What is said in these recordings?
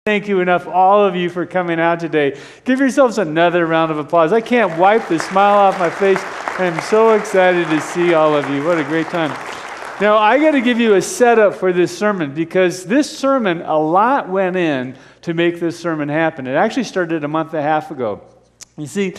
Thank you enough, all of you, for coming out today. Give yourselves another round of applause. I can't wipe the smile off my face. I'm so excited to see all of you. What a great time. Now, I got to give you a setup for this sermon, because this sermon, a lot went in to make this sermon happen. It actually started a month and a half ago. You see,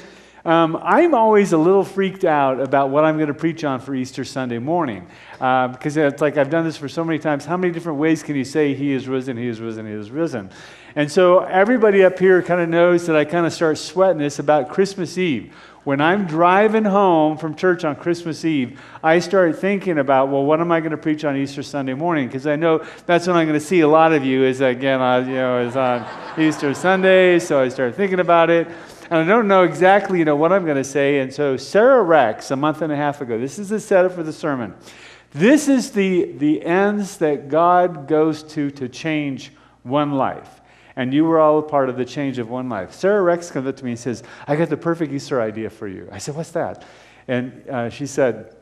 I'm always a little freaked out about what I'm going to preach on for Easter Sunday morning, because it's like I've done this for so many times. How many different ways can you say He is risen, He is risen, He is risen? And so everybody up here kind of knows that I kind of start sweating this about Christmas Eve. When I'm driving home from church on Christmas Eve, I start thinking about, well, what am I going to preach on Easter Sunday morning? Because I know that's when I'm going to see a lot of you is, again, is on Easter Sunday. So I start thinking about it. And I don't know exactly, what I'm going to say. And so Sarah Rex, a month and a half ago, this is the setup for the sermon. This is the ends that God goes to change one life. And you were all a part of the change of one life. Sarah Rex comes up to me and says, I got the perfect Easter idea for you. I said, what's that? And she said,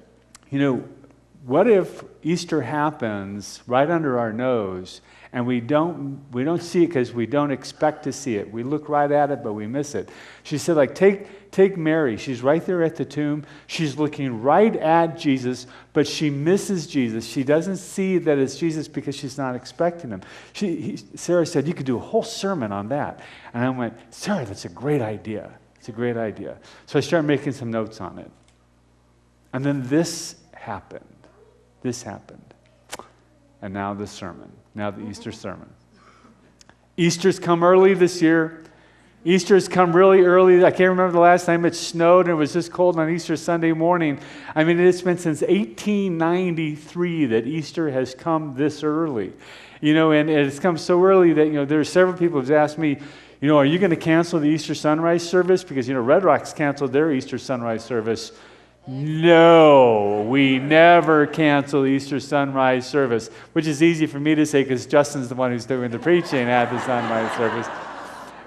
what if Easter happens right under our nose, and we don't see it because we don't expect to see it. We look right at it, but we miss it. She said, like, take Mary. She's right there at the tomb. She's looking right at Jesus, but she misses Jesus. She doesn't see that it's Jesus because she's not expecting him. Sarah said, you could do a whole sermon on that. And I went, Sarah, that's a great idea. It's a great idea. So I started making some notes on it. And then this happened. And now the sermon. Now the Easter sermon. Easter's come early this year. Easter's come really early. I can't remember the last time it snowed and it was this cold on Easter Sunday morning. I mean, it's been since 1893 that Easter has come this early. And it's come so early that, there are several people who've asked me, are you going to cancel the Easter sunrise service? Because, Red Rocks canceled their Easter sunrise service. No, we never cancel Easter sunrise service, which is easy for me to say because Justin's the one who's doing the preaching at the sunrise service.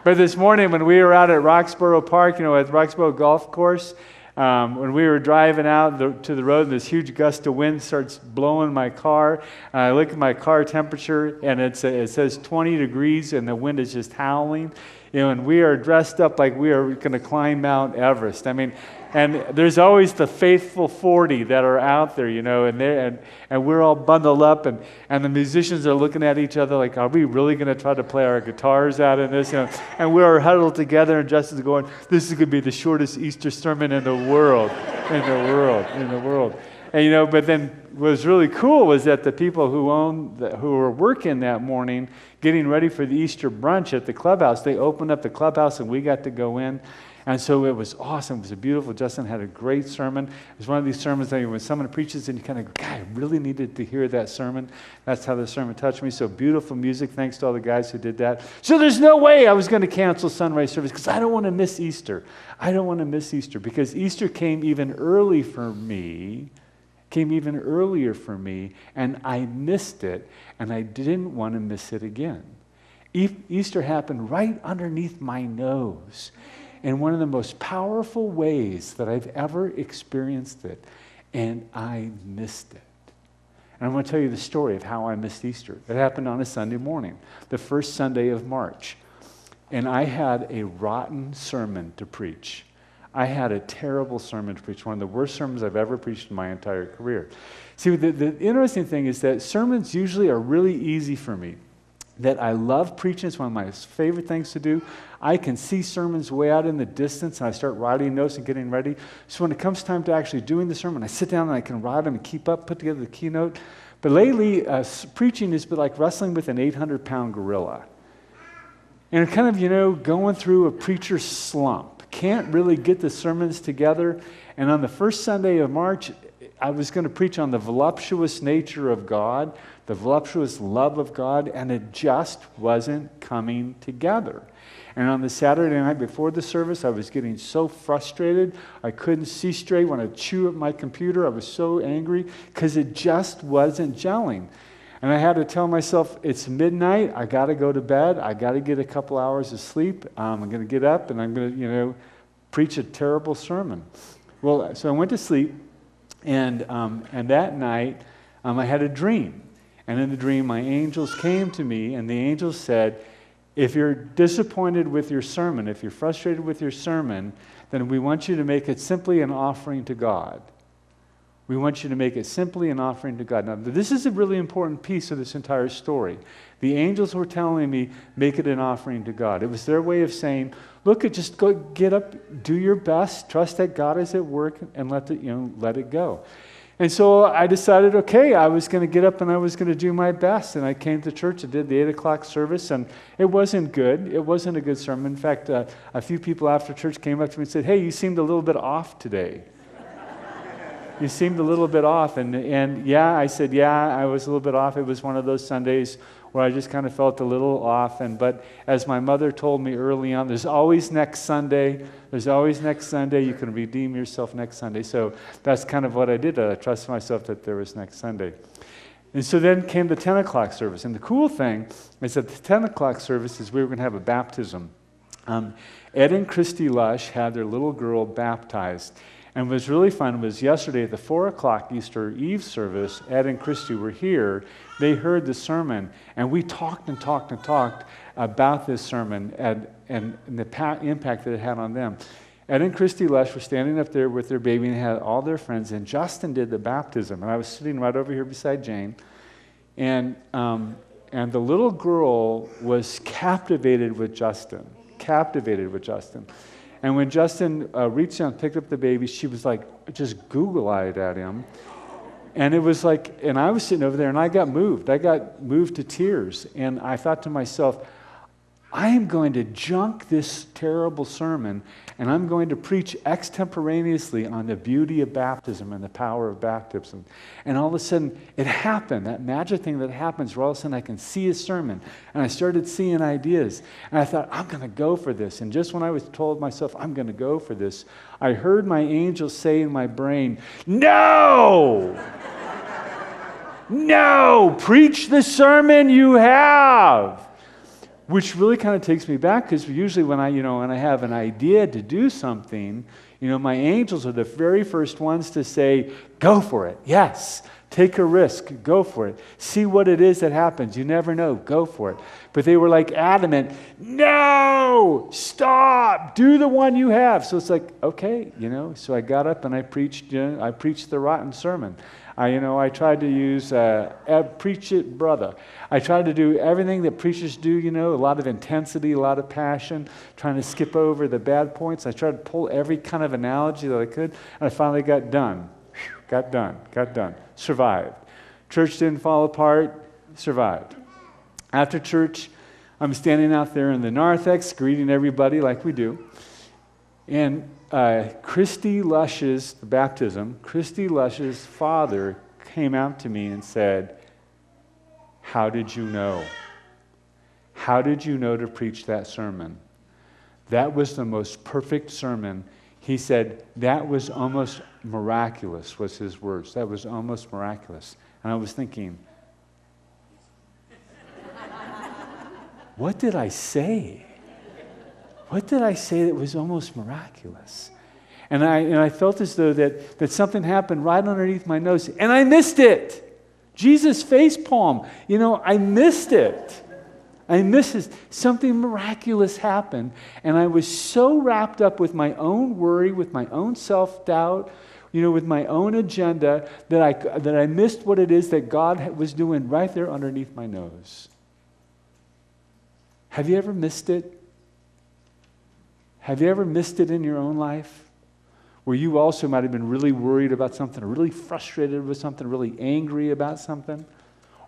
But this morning when we were out at Roxborough Park, at Roxborough Golf Course, when we were driving out to the road, and this huge gust of wind starts blowing my car, and I look at my car temperature, and it says 20 degrees, and the wind is just howling. And we are dressed up like we are going to climb Mount Everest. I mean, and there's always the faithful 40 that are out there, and we're all bundled up, and the musicians are looking at each other like, are we really going to try to play our guitars out in this? And we are huddled together, and Justin's going, this is going to be the shortest Easter sermon in the world, in the world. And but then what was really cool was that the people who were working that morning, getting ready for the Easter brunch at the clubhouse, they opened up the clubhouse and we got to go in. And so it was awesome. It was beautiful. Justin had a great sermon. It was one of these sermons that when someone preaches and you kind of go, God, I really needed to hear that sermon. That's how the sermon touched me. So beautiful music. Thanks to all the guys who did that. So there's no way I was going to cancel sunrise service because I don't want to miss Easter. I don't want to miss Easter because Easter came even earlier for me, and I missed it, and I didn't want to miss it again. Easter happened right underneath my nose in one of the most powerful ways that I've ever experienced it, and I missed it. And I'm going to tell you the story of how I missed Easter. It happened on a Sunday morning, the first Sunday of March, and I had a rotten sermon to preach. I had a terrible sermon to preach, one of the worst sermons I've ever preached in my entire career. See, the interesting thing is that sermons usually are really easy for me, that I love preaching. It's one of my favorite things to do. I can see sermons way out in the distance, and I start writing notes and getting ready. So when it comes time to actually doing the sermon, I sit down and I can write them and keep up, put together the keynote. But lately, preaching has been like wrestling with an 800-pound gorilla. And kind of, going through a preacher's slump. Can't really get the sermons together. And on the first Sunday of March, I was going to preach on the voluptuous nature of God, the voluptuous love of God, and it just wasn't coming together. And on the Saturday night before the service, I was getting so frustrated. I couldn't see straight when I chew at my computer. I was so angry because it just wasn't gelling. And I had to tell myself, it's midnight, I got to go to bed, I got to get a couple hours of sleep, I'm going to get up and I'm going to, preach a terrible sermon. Well, so I went to sleep, and that night I had a dream. And in the dream, my angels came to me, and the angels said, If you're disappointed with your sermon, if you're frustrated with your sermon, then we want you to make it simply an offering to God. We want you to make it simply an offering to God. Now, this is a really important piece of this entire story. The angels were telling me, make it an offering to God. It was their way of saying, look, just go get up, do your best, trust that God is at work, and let it go. And so I decided, okay, I was going to get up and I was going to do my best. And I came to church and did the 8 o'clock service, and it wasn't good. It wasn't a good sermon. In fact, a few people after church came up to me and said, hey, you seemed a little bit off today. You seemed a little bit off. And yeah, I said, yeah, I was a little bit off. It was one of those Sundays where I just kind of felt a little off. But as my mother told me early on, there's always next Sunday. There's always next Sunday. You can redeem yourself next Sunday. So that's kind of what I did. I trusted myself that there was next Sunday. And so then came the 10 o'clock service. And the cool thing is that the 10 o'clock service is we were going to have a baptism. Ed and Christy Lush had their little girl baptized. And what was really fun was yesterday at the 4 o'clock Easter Eve service, Ed and Christy were here. They heard the sermon, and we talked and talked and talked about this sermon and the impact that it had on them. Ed and Christy Lush were standing up there with their baby and had all their friends, and Justin did the baptism. And I was sitting right over here beside Jane. And the little girl was captivated with Justin. And when Justin reached out and picked up the baby, she was like, just Google-eyed at him. And it was like, and I was sitting over there and I got moved. I got moved to tears. And I thought to myself, I am going to junk this terrible sermon, and I'm going to preach extemporaneously on the beauty of baptism and the power of baptism. And all of a sudden, it happened, that magic thing that happens where all of a sudden I can see a sermon. And I started seeing ideas. And I thought, I'm going to go for this. And just when I was told myself, I'm going to go for this, I heard my angel say in my brain, no! No! Preach the sermon you have! Which really kind of takes me back, because usually when I have an idea to do something, my angels are the very first ones to say, go for it. Yes, take a risk, go for it. See what it is that happens. You never know, go for it. But they were like adamant, no, stop, do the one you have. So it's like, okay, so I got up and I preached the rotten sermon. I tried to use preach it, brother. I tried to do everything that preachers do, a lot of intensity, a lot of passion, trying to skip over the bad points. I tried to pull every kind of analogy that I could, and I finally got done. Got done. Survived. Church didn't fall apart. Survived. After church, I'm standing out there in the narthex, greeting everybody like we do, and Christy Lush's father came out to me and said, how did you know? How did you know to preach that sermon? That was the most perfect sermon. He said, that was almost miraculous, was his words. That was almost miraculous. And I was thinking, what did I say? What did I say that was almost miraculous? And I felt as though that something happened right underneath my nose, and I missed it. Jesus facepalm. I missed it. I missed it. Something miraculous happened, and I was so wrapped up with my own worry, with my own self-doubt, with my own agenda, that I missed what it is that God was doing right there underneath my nose. Have you ever missed it? Have you ever missed it in your own life? Where you also might have been really worried about something, or really frustrated with something, really angry about something.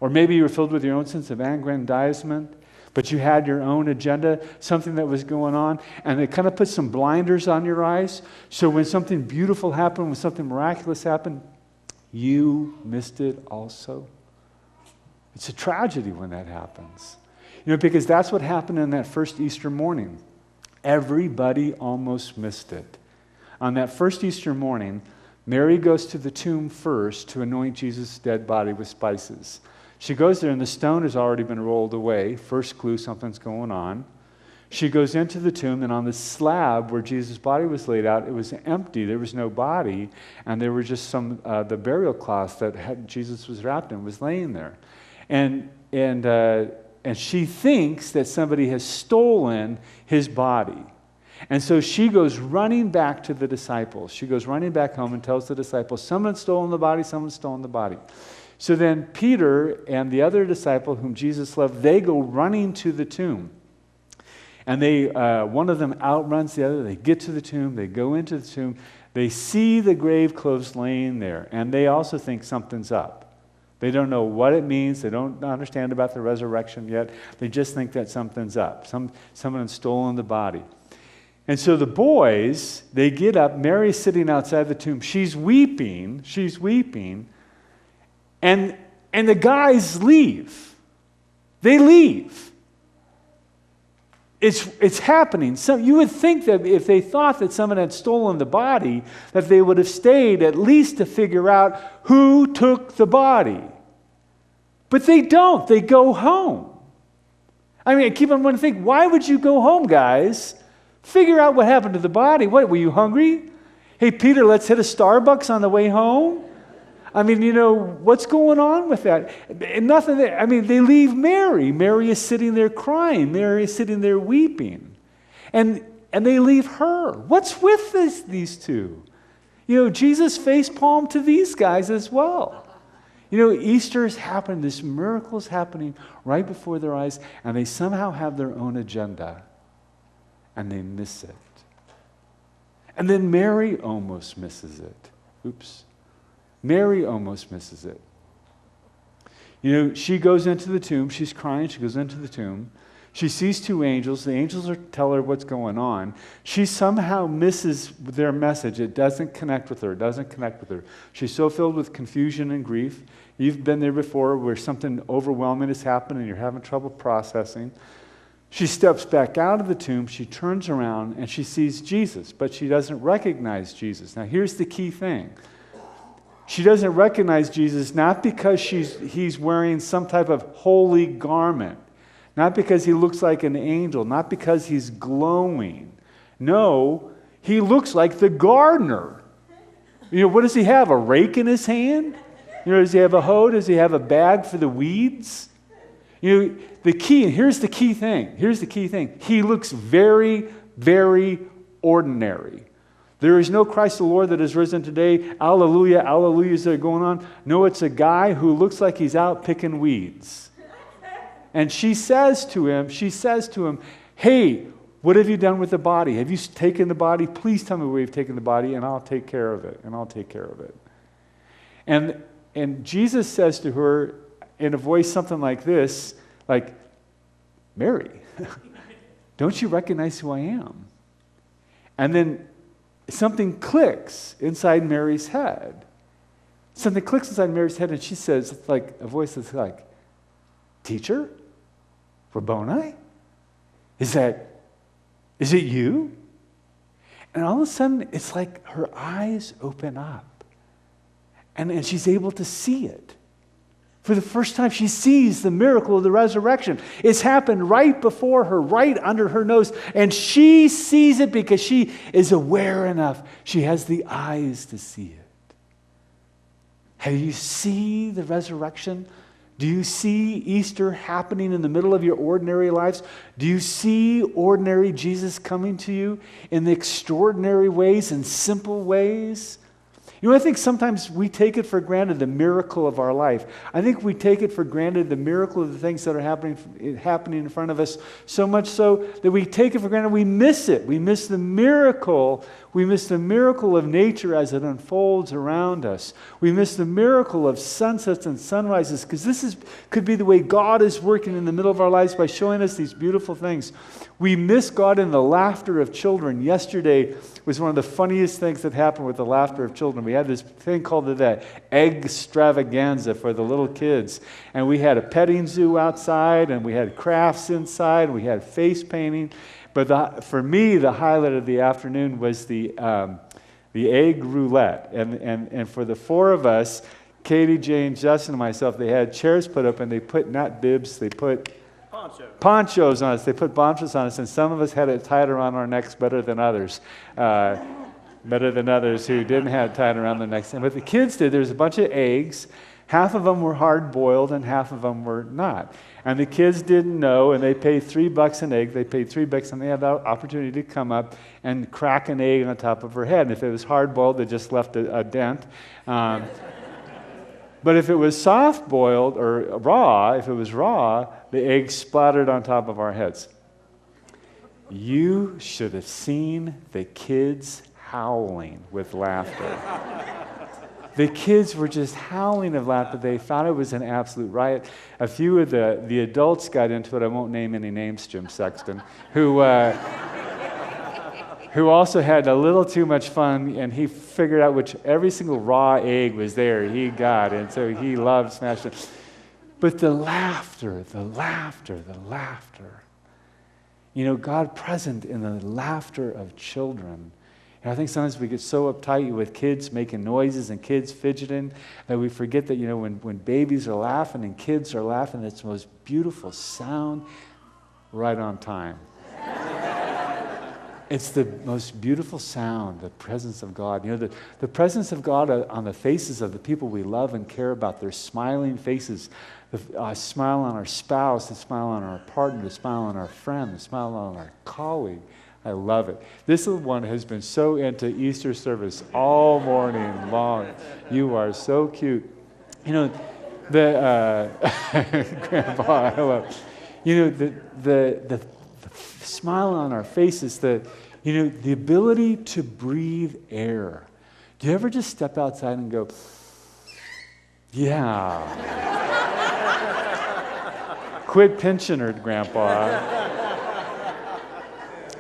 Or maybe you were filled with your own sense of aggrandizement, but you had your own agenda, something that was going on, and it kind of put some blinders on your eyes. So when something beautiful happened, when something miraculous happened, you missed it also. It's a tragedy when that happens. Because that's what happened in that first Easter morning. Everybody almost missed it. On that first Easter morning, Mary goes to the tomb first to anoint Jesus' dead body with spices. She goes there and the stone has already been rolled away. First clue, something's going on. She goes into the tomb, and on the slab where Jesus' body was laid out, it was empty. There was no body, and there were just the burial cloth that Jesus was wrapped in was laying there. And and she thinks that somebody has stolen his body. And so she goes running back to the disciples. She goes running back home and tells the disciples, someone's stolen the body, someone's stolen the body. So then Peter and the other disciple whom Jesus loved, they go running to the tomb. And one of them outruns the other. They get to the tomb. They go into the tomb. They see the grave clothes laying there. And they also think something's up. They don't know what it means. They don't understand about the resurrection yet. They just think that something's up. Someone has stolen the body. And so the boys, they get up. Mary's sitting outside the tomb. She's weeping. She's weeping. And the guys leave. They leave. It's happening. So you would think that if they thought that someone had stolen the body, that they would have stayed at least to figure out who took the body. But they don't. They go home. I mean, I keep on wanting to think, why would you go home, guys? Figure out what happened to the body. What, were you hungry? Hey, Peter, let's hit a Starbucks on the way home? I mean, what's going on with that? Nothing. They leave Mary. Mary is sitting there crying. Mary is sitting there weeping. And they leave her. What's with these two? Jesus facepalmed to these guys as well. Easter is happening. This miracle is happening right before their eyes, and they somehow have their own agenda, and they miss it. And then Mary almost misses it. Oops. Mary almost misses it. She goes into the tomb. She's crying. She goes into the tomb. She sees two angels. The angels tell her what's going on. She somehow misses their message. It doesn't connect with her. It doesn't connect with her. She's so filled with confusion and grief. You've been there before where something overwhelming has happened and you're having trouble processing. She steps back out of the tomb. She turns around and she sees Jesus, but she doesn't recognize Jesus. Now, here's the key thing. She doesn't recognize Jesus not because he's wearing some type of holy garment, not because he looks like an angel, not because he's glowing. No, he looks like the gardener. What does he have? A rake in his hand? Does he have a hoe? Does he have a bag for the weeds? The key, and here's the key thing. Here's the key thing. He looks very, very ordinary. There is no Christ the Lord that is risen today. Alleluia, alleluias that are going on. No, it's a guy who looks like he's out picking weeds. And she says to him, hey, what have you done with the body? Have you taken the body? Please tell me where you've taken the body, and I'll take care of it. And Jesus says to her in a voice something like this, like, Mary, don't you recognize who I am? And then something clicks inside Mary's head. And she says, like a voice that's like, Teacher? Rabboni? Is it you? And all of a sudden, it's like her eyes open up. And she's able to see it. For the first time, she sees the miracle of the resurrection. It's happened right before her, right under her nose. And she sees it because she is aware enough. She has the eyes to see it. Have you seen the resurrection? Do you see Easter happening in the middle of your ordinary lives? Do you see ordinary Jesus coming to you in the extraordinary ways and simple ways? I think sometimes we take it for granted, the miracle of our life. I think we take it for granted, the miracle of the things that are happening in front of us, so much so that we take it for granted. We miss it. We miss the miracle. We miss the miracle of nature as it unfolds around us. We miss the miracle of sunsets and sunrises, because could be the way God is working in the middle of our lives by showing us these beautiful things. We miss God in the laughter of children. Yesterday was one of the funniest things that happened with the laughter of children. We had this thing called the egg extravaganza for the little kids. And we had a petting zoo outside, and we had crafts inside, and we had face painting. But for me, the highlight of the afternoon was the egg roulette. And for the four of us, Katie, Jane, Justin, and myself, they had chairs put up, and they put not bibs, they put ponchos on us. They put ponchos on us, and some of us had it tied around our necks better than others. Better than others who didn't have it tied around their necks. And what the kids did, there was a bunch of eggs Half of them were hard-boiled and half of them were not. And the kids didn't know, and they paid $3 an egg. They paid $3, and they had the opportunity to come up and crack an egg on top of her head. And if it was hard-boiled, they just left a dent. But if it was soft-boiled or raw, the egg splattered on top of our heads. You should have seen the kids howling with laughter. The kids were just howling of laughter. They thought it was an absolute riot. A few of the adults got into it. I won't name any names, Jim Sexton, who also had a little too much fun, and he figured out which every single raw egg was there he got, and so he loved smashing it. But the laughter. You know, God present in the laughter of children. And I think sometimes we get so uptight with kids making noises and kids fidgeting that we forget that, you know, when babies are laughing and kids are laughing, it's the most beautiful sound right on time. It's the most beautiful sound, the presence of God. You know, the presence of God on the faces of the people we love and care about, their smiling faces, the smile on our spouse, the smile on our partner, the smile on our friend, the smile on our colleague. I love it. This little one has been so into Easter service all morning long. You are so cute. You know, Grandpa, I love. You know, the smile on our faces, the ability to breathe air. Do you ever just step outside and go, yeah. Quit pinching her, Grandpa.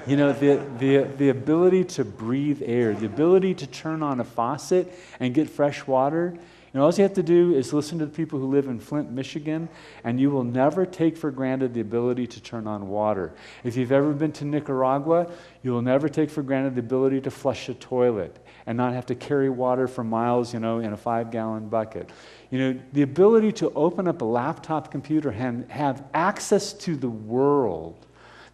You know, the ability to breathe air, the ability to turn on a faucet and get fresh water. You know, all you have to do is listen to the people who live in Flint, Michigan, and you will never take for granted the ability to turn on water. If you've ever been to Nicaragua, you will never take for granted the ability to flush a toilet and not have to carry water for miles, you know, in a 5-gallon bucket. You know, the ability to open up a laptop computer and have access to the world.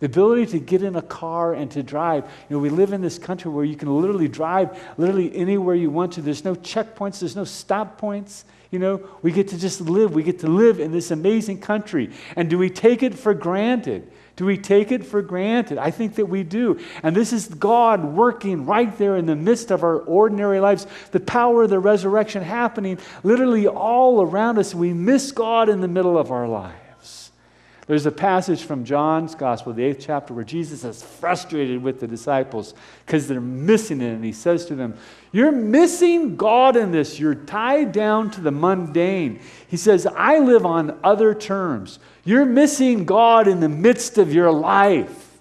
The ability to get in a car and to drive. You know, we live in this country where you can literally drive literally anywhere you want to. There's no checkpoints. There's no stop points. You know, we get to just live. We get to live in this amazing country. And do we take it for granted? Do we take it for granted? I think that we do. And this is God working right there in the midst of our ordinary lives. The power of the resurrection happening literally all around us. We miss God in the middle of our lives. There's a passage from John's Gospel, the 8th chapter, where Jesus is frustrated with the disciples because they're missing it. And he says to them, you're missing God in this. You're tied down to the mundane. He says, I live on other terms. You're missing God in the midst of your life.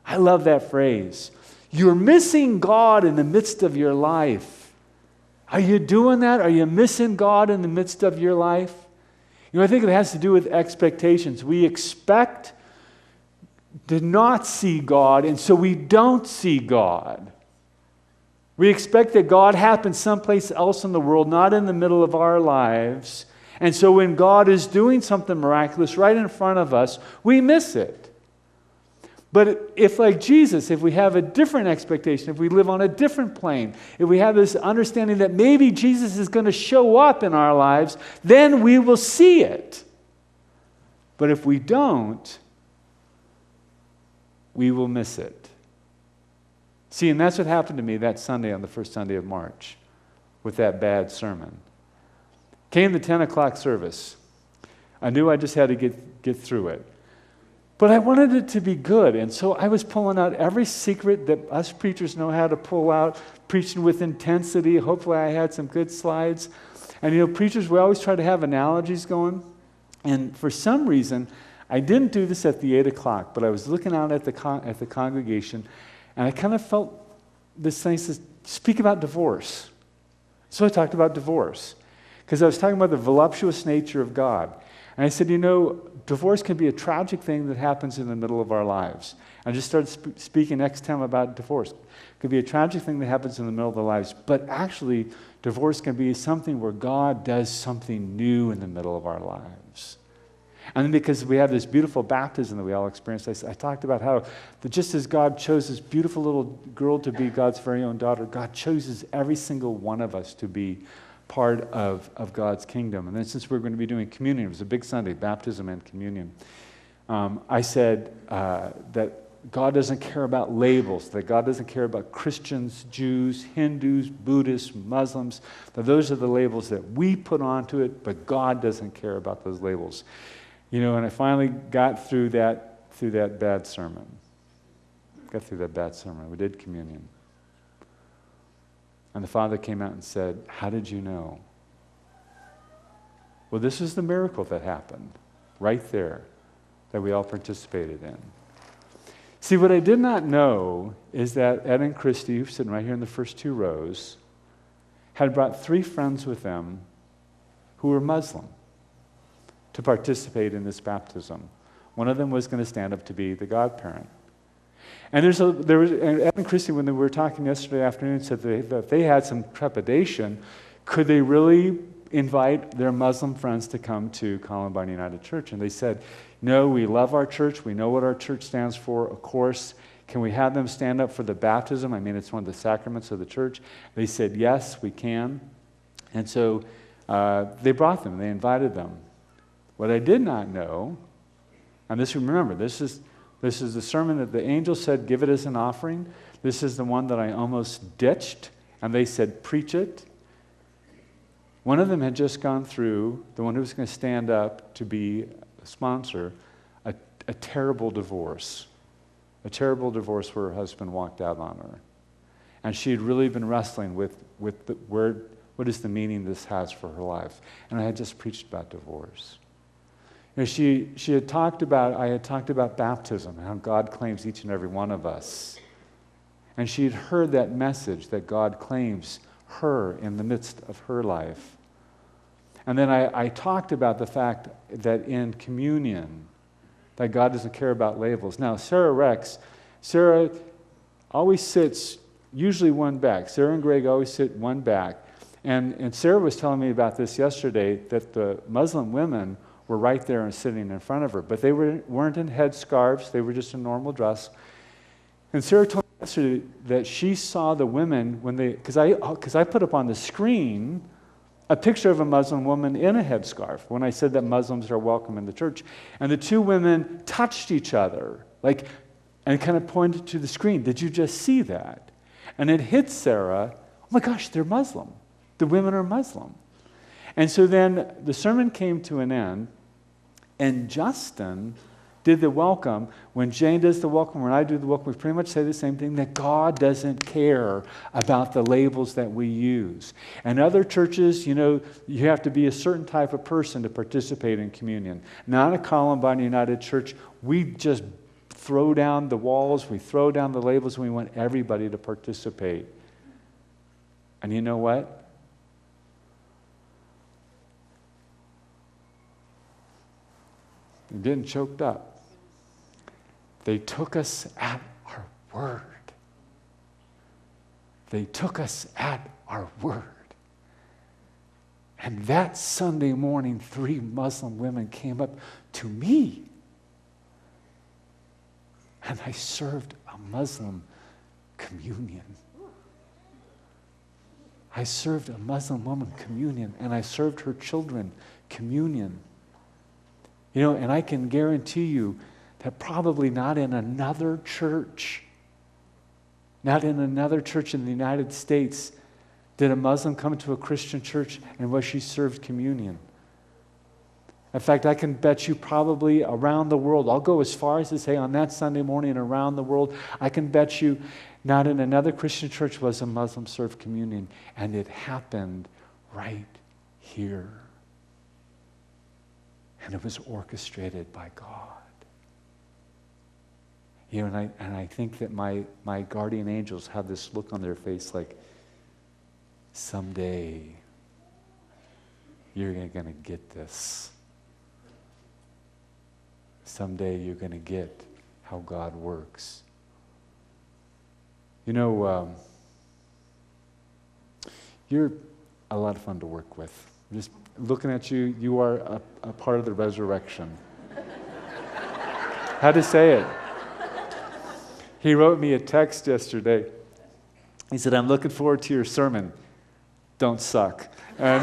I love that phrase. You're missing God in the midst of your life. Are you doing that? Are you missing God in the midst of your life? You know, I think it has to do with expectations. We expect to not see God, and so we don't see God. We expect that God happens someplace else in the world, not in the middle of our lives. And so when God is doing something miraculous right in front of us, we miss it. But if, like Jesus, if we have a different expectation, if we live on a different plane, if we have this understanding that maybe Jesus is going to show up in our lives, then we will see it. But if we don't, we will miss it. See, and that's what happened to me that Sunday on the first Sunday of March with that bad sermon. Came the 10 o'clock service. I knew I just had to get through it. But I wanted it to be good, and so I was pulling out every secret that us preachers know how to pull out, preaching with intensity. Hopefully I had some good slides. And you know, preachers, we always try to have analogies going. And for some reason, I didn't do this at the 8 o'clock, but I was looking out at the congregation, and I kind of felt this thing says, speak about divorce. So I talked about divorce, because I was talking about the voluptuous nature of God. And I said, you know, divorce can be a tragic thing that happens in the middle of our lives. I just started speaking next time about divorce. It could be a tragic thing that happens in the middle of our lives, but actually, divorce can be something where God does something new in the middle of our lives. And then because we have this beautiful baptism that we all experience, I talked about how just as God chose this beautiful little girl to be God's very own daughter, God chooses every single one of us to be part of God's kingdom. And then since we're going to be doing communion, it was a big Sunday, baptism and communion. I said that God doesn't care about labels, that God doesn't care about Christians, Jews, Hindus, Buddhists, Muslims, that those are the labels that we put onto it, but God doesn't care about those labels. You know, and I finally got through that bad sermon. We did communion. And the father came out and said, "How did you know?" Well, this is the miracle that happened right there that we all participated in. See, what I did not know is that Ed and Christy, who's sitting right here in the first 2 rows, had brought 3 friends with them who were Muslim to participate in this baptism. One of them was going to stand up to be the godparent. And and Ed and Christy, when they were talking yesterday afternoon, said that they had some trepidation. Could they really invite their Muslim friends to come to Columbine United Church? And they said, "No, we love our church. We know what our church stands for, of course. Can we have them stand up for the baptism? I mean, it's one of the sacraments of the church." They said, "Yes, we can." And so they brought them. They invited them. What I did not know, and this is the sermon that the angel said, "Give it as an offering." This is the one that I almost ditched, and they said, "Preach it." One of them had just gone through, the one who was going to stand up to be a sponsor, a terrible divorce. A terrible divorce where her husband walked out on her. And she had really been wrestling with what is the meaning this has for her life. And I had just preached about divorce. You know, I had talked about baptism, how God claims each and every one of us. And she had heard that message that God claims her in the midst of her life. And then I talked about the fact that in communion, that God doesn't care about labels. Now, Sarah always sits usually one back. Sarah and Greg always sit one back. And Sarah was telling me about this yesterday, that the Muslim women were right there and sitting in front of her. But they weren't in headscarves. They were just in normal dress. And Sarah told me yesterday that she saw the women when because I put up on the screen a picture of a Muslim woman in a headscarf when I said that Muslims are welcome in the church. And the 2 women touched each other, and kind of pointed to the screen. "Did you just see that?" And it hit Sarah, "Oh my gosh, they're Muslim. The women are Muslim." And so then the sermon came to an end, and Justin did the welcome. When Jane does the welcome, when I do the welcome, we pretty much say the same thing, that God doesn't care about the labels that we use. And other churches, you know, you have to be a certain type of person to participate in communion. Not at Columbine United Church. We just throw down the walls, we throw down the labels, and we want everybody to participate. And you know what? Getting choked up. They took us at our word. They took us at our word. And that Sunday morning, 3 Muslim women came up to me. And I served a Muslim communion. I served a Muslim woman communion, and I served her children communion. You know, and I can guarantee you that probably not in another church in the United States did a Muslim come to a Christian church and was she served communion. In fact, I can bet you probably around the world, I'll go as far as to say on that Sunday morning around the world, I can bet you not in another Christian church was a Muslim served communion. And it happened right here. And it was orchestrated by God. You know, and I think that my guardian angels have this look on their face like, someday you're going to get this. Someday you're going to get how God works. You know, you're a lot of fun to work with. Just looking at you, you are a part of the resurrection. How to say it? He wrote me a text yesterday. He said, "I'm looking forward to your sermon. Don't suck." And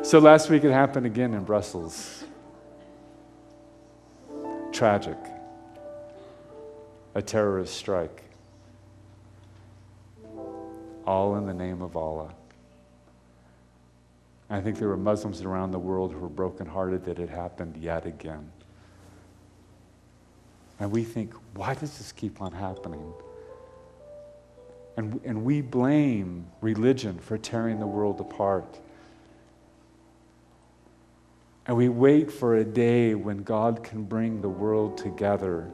so last week it happened again in Brussels. Tragic. A terrorist strike. All in the name of Allah. I think there were Muslims around the world who were brokenhearted that it happened yet again. And we think, why does this keep on happening? And we blame religion for tearing the world apart. And we wait for a day when God can bring the world together,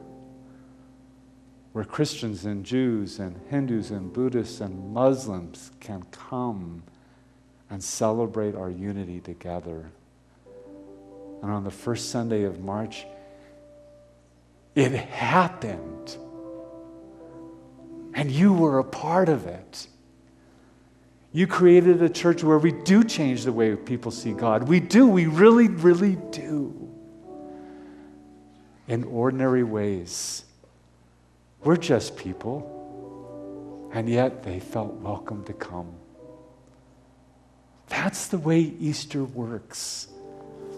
where Christians and Jews and Hindus and Buddhists and Muslims can come and celebrate our unity together. And on the first Sunday of March, it happened. And you were a part of it. You created a church where we do change the way people see God. We do. We really, really do. In ordinary ways. We're just people. And yet they felt welcome to come. That's the way Easter works.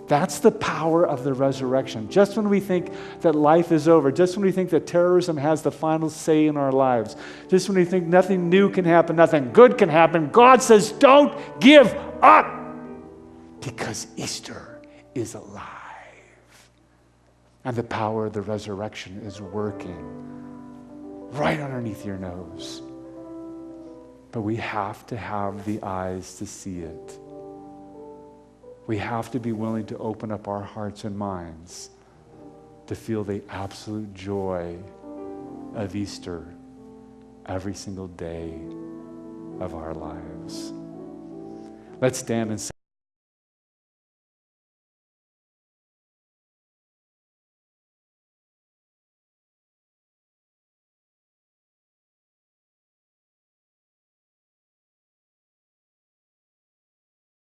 That's the power of the resurrection. Just when we think that life is over, just when we think that terrorism has the final say in our lives, just when we think nothing new can happen, nothing good can happen, God says, don't give up, because Easter is alive. And the power of the resurrection is working right underneath your nose. But we have to have the eyes to see it. We have to be willing to open up our hearts and minds to feel the absolute joy of Easter every single day of our lives. Let's stand and